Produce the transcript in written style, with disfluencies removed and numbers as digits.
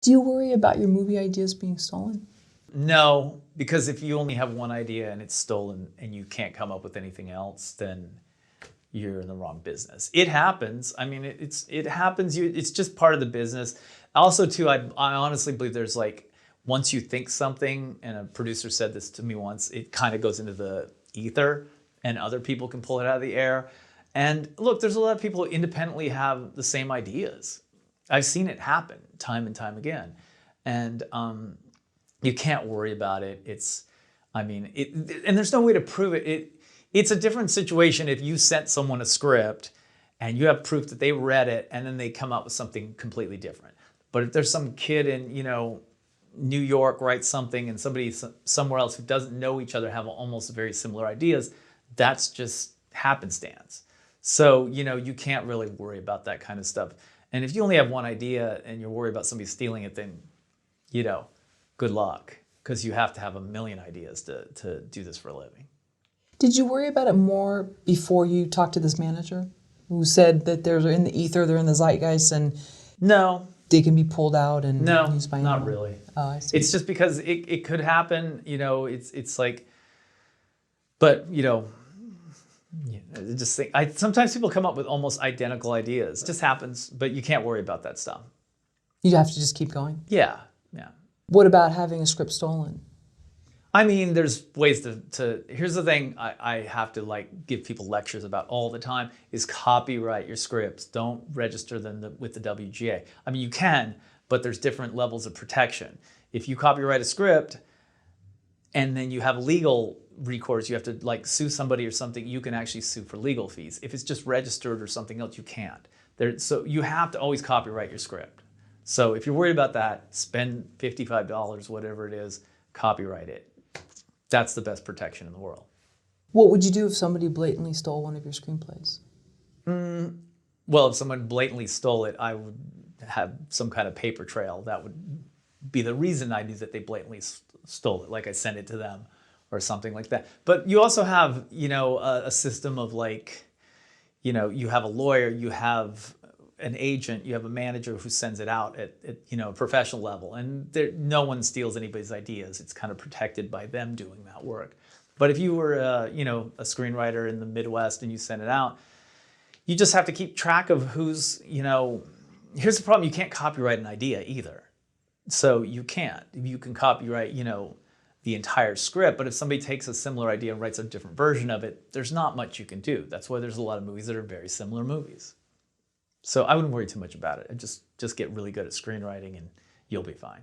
Do you worry about your movie ideas being stolen? No, because if you only have one idea and it's stolen and you can't come up with anything else, then you're in the wrong business. It happens. I mean, it happens. It's just part of the business. Also, too, I honestly believe there's like, once you think something, and a producer said this to me once, it kind of goes into the ether and other people can pull it out of the air. And look, there's a lot of people who independently have the same ideas. I've seen it happen time and time again. And you can't worry about it. And there's no way to prove it. It's a different situation if you sent someone a script and you have proof that they read it and then they come up with something completely different. But if there's some kid in, New York writes something and somebody somewhere else who doesn't know each other have almost very similar ideas, that's just happenstance. So, you can't really worry about that kind of stuff. And if you only have one idea and you're worried about somebody stealing it, then, good luck, because you have to have a million ideas to do this for a living. Did you worry about it more before you talked to this manager who said that they're in the ether, they're in the zeitgeist, and no, they can be pulled out and used by anyone? Not really. Oh, I see. It's just because it could happen, it's like, but, just think, sometimes people come up with almost identical ideas. It just happens, but you can't worry about that stuff. You'd have to just keep going? Yeah. What about having a script stolen? I mean, there's ways to here's the thing I have to give people lectures about all the time is copyright your scripts. Don't register them with the WGA. I mean, you can, but there's different levels of protection. If you copyright a script and then you have legal recourse, you have to sue somebody or something, you can actually sue for legal fees. If it's just registered or something else, you can't. So you have to always copyright your script. So if you're worried about that, spend $55, whatever it is, copyright it. That's the best protection in the world. What would you do if somebody blatantly stole one of your screenplays? Well, if someone blatantly stole it, I would have some kind of paper trail. That would be the reason I knew that they blatantly stole it, like I sent it to them or something like that. But you also have, a system of you have a lawyer, you have an agent, you have a manager who sends it out at a professional level, and no one steals anybody's ideas. It's kind of protected by them doing that work. But if you were a screenwriter in the Midwest and you send it out, you just have to keep track of who's, here's the problem, you can't copyright an idea either. So you can't. You can copyright, the entire script, but if somebody takes a similar idea and writes a different version of it, there's not much you can do. That's why there's a lot of movies that are very similar movies. So I wouldn't worry too much about it. Just get really good at screenwriting and you'll be fine.